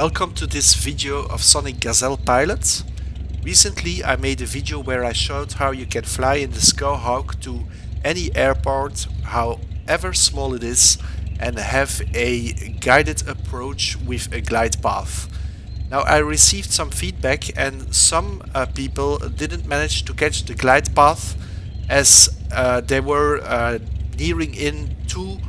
Welcome to this video of Sonic Gazelle Pilot. Recently I made a video where I showed how you can fly in the Skyhawk to any airport, however small it is, and have a guided approach with a glide path. Now I received some feedback and some people didn't manage to catch the glide path as they were nearing in too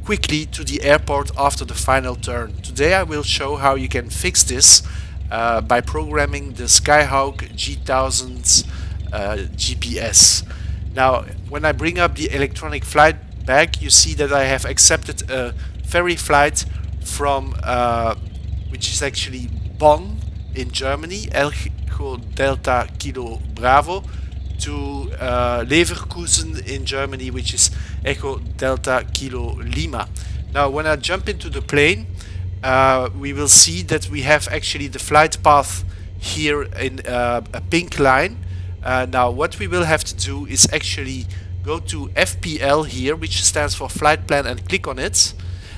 quickly to the airport after the final turn. Today I will show how you can fix this by programming the Skyhawk G1000's GPS. Now when I bring up the electronic flight bag, you see that I have accepted a ferry flight from which is actually Bonn in Germany, Echo Delta Kilo Bravo, to Leverkusen in Germany, which is Echo Delta Kilo Lima. Now when I jump into the plane, we will see that we have actually the flight path here in a pink line. Now what we will have to do is actually go to FPL here, which stands for flight plan, and click on it,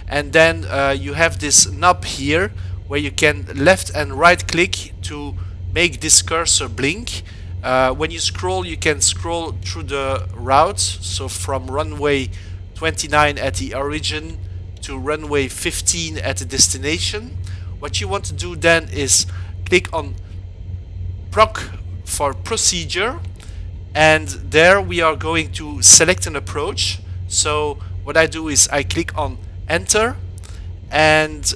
and then you have this knob here where you can left and right click to make this cursor blink. When you scroll, you can scroll through the route, so from runway 29 at the origin to runway 15 at the destination. What you want to do then is click on proc for procedure, and there we are going to select an approach. So what I do is I click on enter, and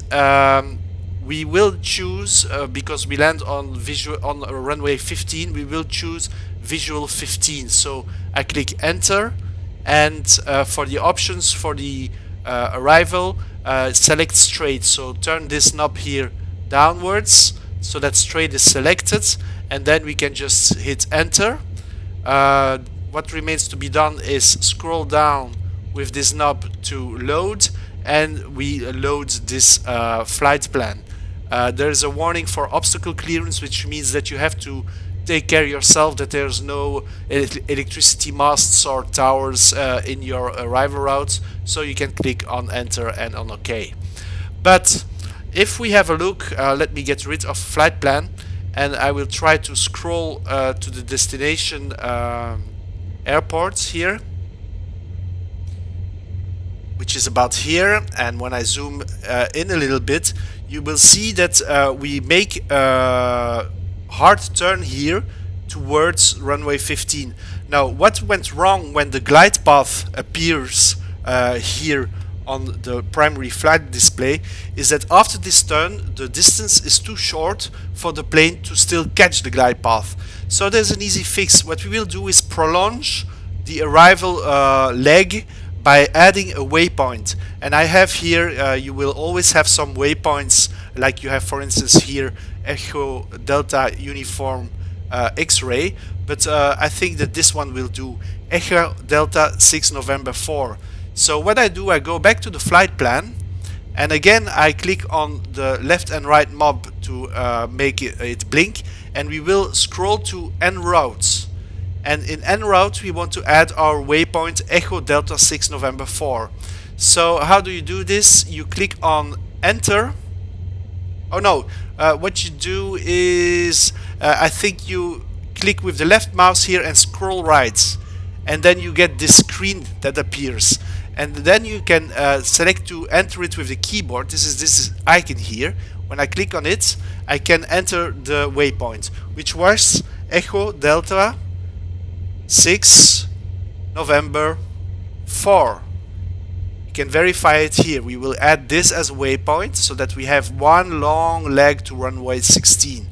we will choose, because we land on runway 15, we will choose visual 15. So I click enter, and for the options for the arrival, select straight. So turn this knob here downwards so that straight is selected, and then we can just hit enter. What remains to be done is scroll down with this knob to load, and we load this flight plan. There is a warning for obstacle clearance, which means that you have to take care yourself that there's no electricity masts or towers in your arrival route, so you can click on enter and on OK. But if we have a look, let me get rid of flight plan, and I will try to scroll to the destination airports here, which is about here. And when I zoom in a little bit, you will see that we make a hard turn here towards runway 15. Now what went wrong when the glide path appears here on the primary flight display is that after this turn the distance is too short for the plane to still catch the glide path. So there's an easy fix. What we will do is prolong the arrival leg by adding a waypoint. And I have here, you will always have some waypoints, like you have for instance here Echo Delta Uniform X-ray, but I think that this one will do, Echo Delta 6 November 4. So what I do, I go back to the flight plan, and again I click on the left and right knob to make it blink, and we will scroll to en route. And in en route we want to add our waypoint Echo Delta 6 November 4. So how do you do this? You click on enter. Oh no, what you do is I think you click with the left mouse here and scroll right, and then you get this screen that appears, and then you can select to enter it with the keyboard. This is this icon here. When I click on it, I can enter the waypoint, which was Echo Delta 6 November 4. You can verify it here. We will add this as a waypoint so that we have one long leg to runway 16.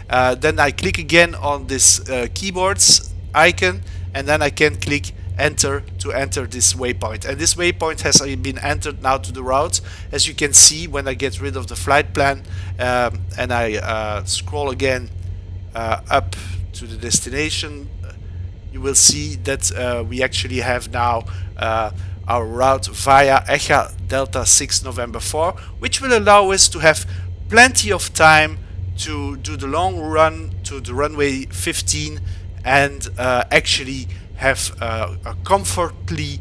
Then I click again on this keyboards icon, and then I can click enter to enter this waypoint. And this waypoint has been entered now to the route. As you can see, when I get rid of the flight plan and I scroll again up to the destination, you will see that we actually have now our route via Echo Delta 6 November 4, which will allow us to have plenty of time to do the long run to the runway 15 and actually have a comfortably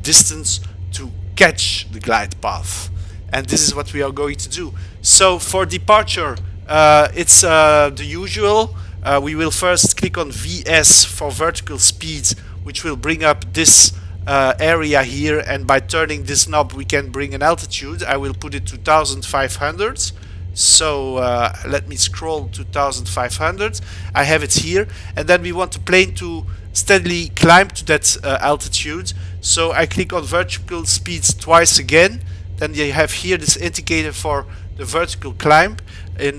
distance to catch the glide path. and this is what we are going to do. So for departure, it's the usual. We will first click on VS for vertical speed, which will bring up this area here, and by turning this knob we can bring an altitude. I will put it to 1500. So let me scroll to 1500. I have it here, and then we want the plane to steadily climb to that altitude. So I click on vertical speeds twice again. Then you have here this indicator for the vertical climb in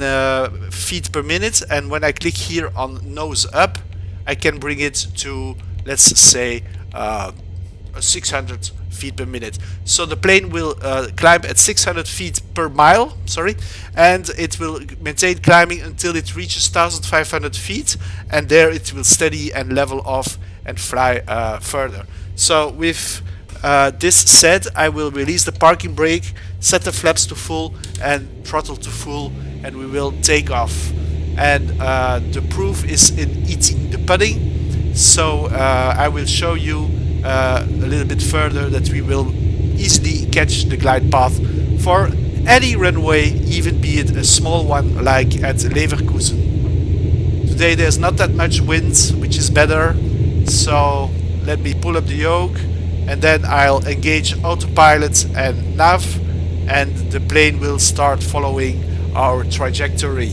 feet per minute, and when I click here on nose up, I can bring it to, let's say, 600 feet per minute. So the plane will climb at 600 feet per mile, and it will maintain climbing until it reaches 1500 feet, and there it will steady and level off and fly further. So with this said, I will release the parking brake, set the flaps to full and throttle to full, and we will take off. And the proof is in eating the pudding. So I will show you a little bit further that we will easily catch the glide path for any runway, even be it a small one like at Leverkusen. Today there's not that much wind, which is better. So let me pull up the yoke, and then I'll engage autopilot and nav, and the plane will start following our trajectory.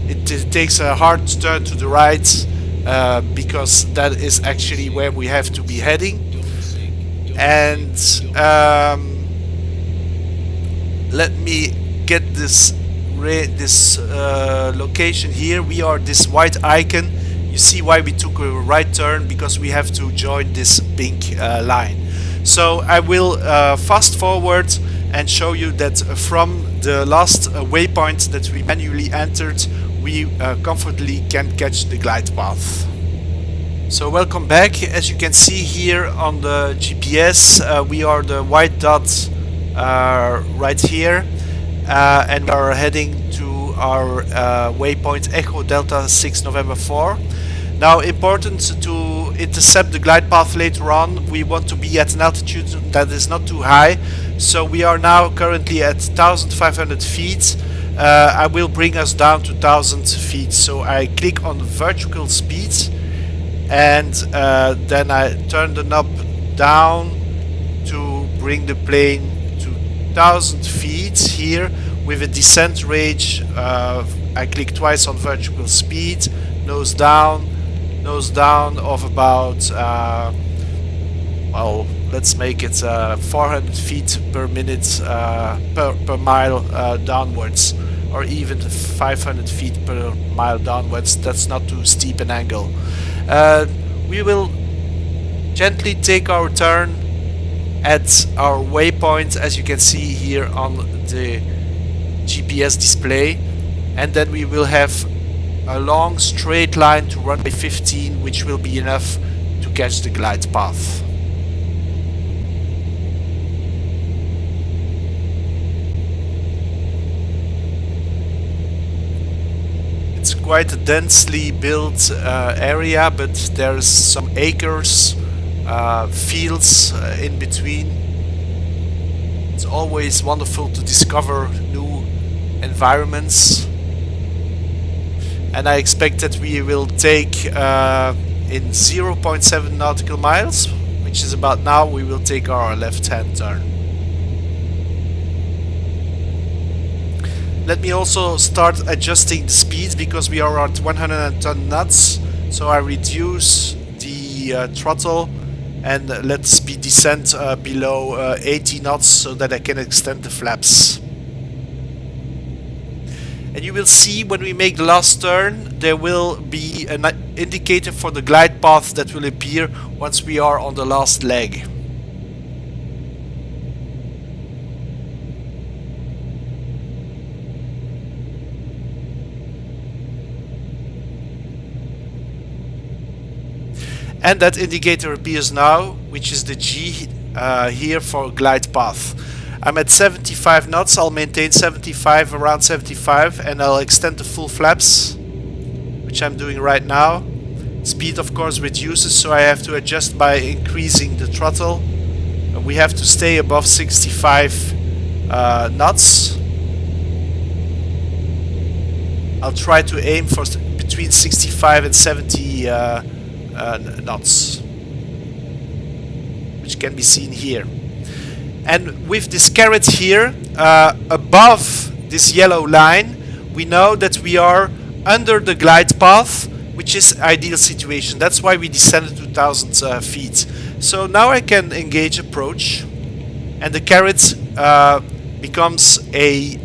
It takes a hard turn to the right because that is actually where we have to be heading. And let me get this location here. We are this white icon. You see why we took a right turn, because we have to join this pink line. So I will fast forward and show you that from the last waypoint that we manually entered, we comfortably can catch the glide path. So welcome back. As you can see here on the GPS, we are the white dot right here, and we are heading to our waypoint Echo Delta 6 November 4. Now, important to intercept the glide path later on, we want to be at an altitude that is not too high. So we are now currently at 1500 feet. I will bring us down to 1000 feet. So I click on vertical speed, and then I turn the knob down to bring the plane to 1000 feet here with a descent range. I click twice on vertical speed, nose down of about well, let's make it 400 feet per minute per mile downwards, or even 500 feet per mile downwards. That's not too steep an angle. We will gently take our turn at our waypoint, as you can see here on the GPS display, and then we will have a long straight line to runway 15, which will be enough to catch the glide path. It's quite a densely built area, but there's some acres, fields in between. It's always wonderful to discover new environments. And I expect that we will take in 0.7 nautical miles, which is about now, we will take our left-hand turn. Let me also start adjusting the speed, because we are at 110 knots. So I reduce the throttle and let speed descend below 80 knots so that I can extend the flaps. And you will see when we make the last turn, there will be an indicator for the glide path that will appear once we are on the last leg. And that indicator appears now, which is the G here for glide path. I'm at 75 knots, I'll maintain 75, around 75, and I'll extend the full flaps, which I'm doing right now. Speed of course reduces, so I have to adjust by increasing the throttle. We have to stay above 65 knots. I'll try to aim for between 65 and 70 knots, which can be seen here. And with this caret here above this yellow line, we know that we are under the glide path, which is ideal situation. That's why we descended to 1000 feet. So now I can engage approach, and the caret becomes a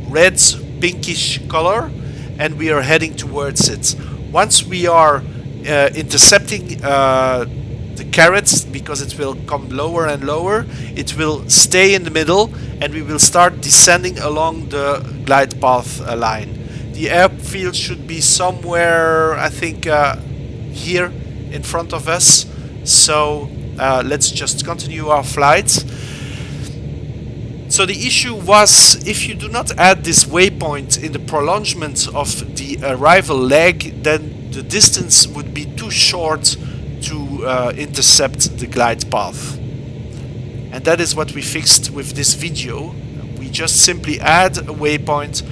red pinkish color, and we are heading towards it. Once we are intercepting the caret, because it will come lower and lower, it will stay in the middle, and we will start descending along the glide path line. The airfield should be somewhere, I think, here in front of us. So let's just continue our flight. So the issue was, if you do not add this waypoint in the prolongement of the arrival leg, then the distance would be too short to intercept the glide path. And that is what we fixed with this video. We just simply add a waypoint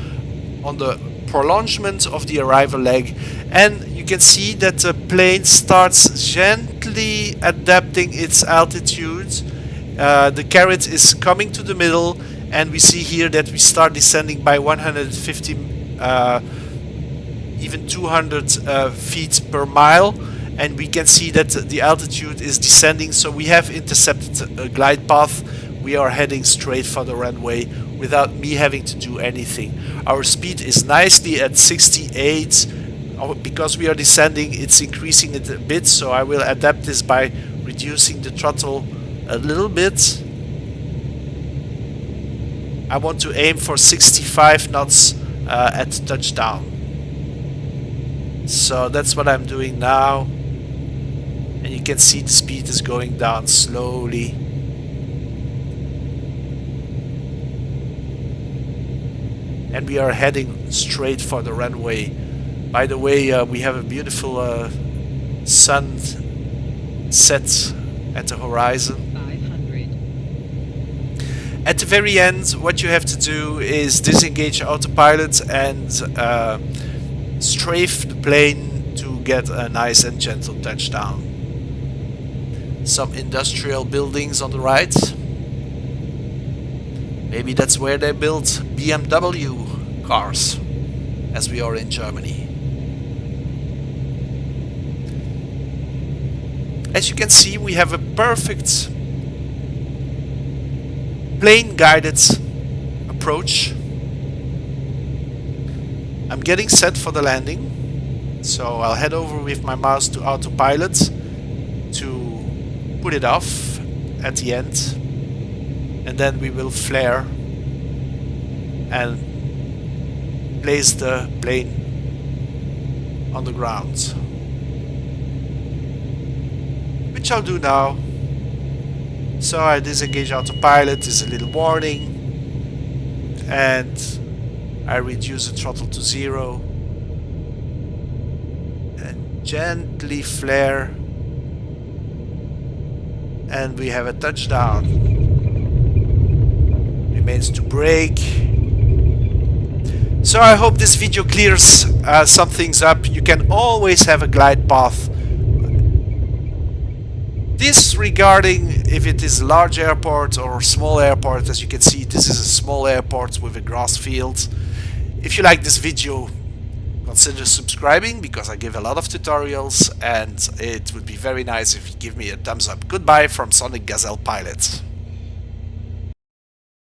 on the prolongement of the arrival leg, and you can see that the plane starts gently adapting its altitude. The caret is coming to the middle, and we see here that we start descending by 150 even 200 feet per mile, and we can see that the altitude is descending. So we have intercepted a glide path. We are heading straight for the runway without me having to do anything. Our speed is nicely at 68. Because we are descending, it's increasing it a bit, so I will adapt this by reducing the throttle a little bit. I want to aim for 65 knots at touchdown. So that's what I'm doing now. And you can see the speed is going down slowly. And we are heading straight for the runway. By the way, we have a beautiful sun set at the horizon. 500. At the very end, what you have to do is disengage autopilot and strafe the plane to get a nice and gentle touchdown. Some industrial buildings on the right. Maybe that's where they built BMW cars, as we are in Germany. As you can see, we have a perfect plane guided approach. I'm getting set for the landing, so I'll head over with my mouse to Autopilot to put it off at the end, and then we will flare and place the plane on the ground, which I'll do now. So I disengage autopilot, is a little warning, and I reduce the throttle to 0 and gently flare, and we have a touchdown. Remains to brake. So I hope this video clears some things up. You can always have a glide path. Disregarding if it is a large airport or small airport, as you can see, this is a small airport with a grass field. If you like this video, consider subscribing, because I give a lot of tutorials, and it would be very nice if you give me a thumbs up. Goodbye from Sonic Gazelle Pilot.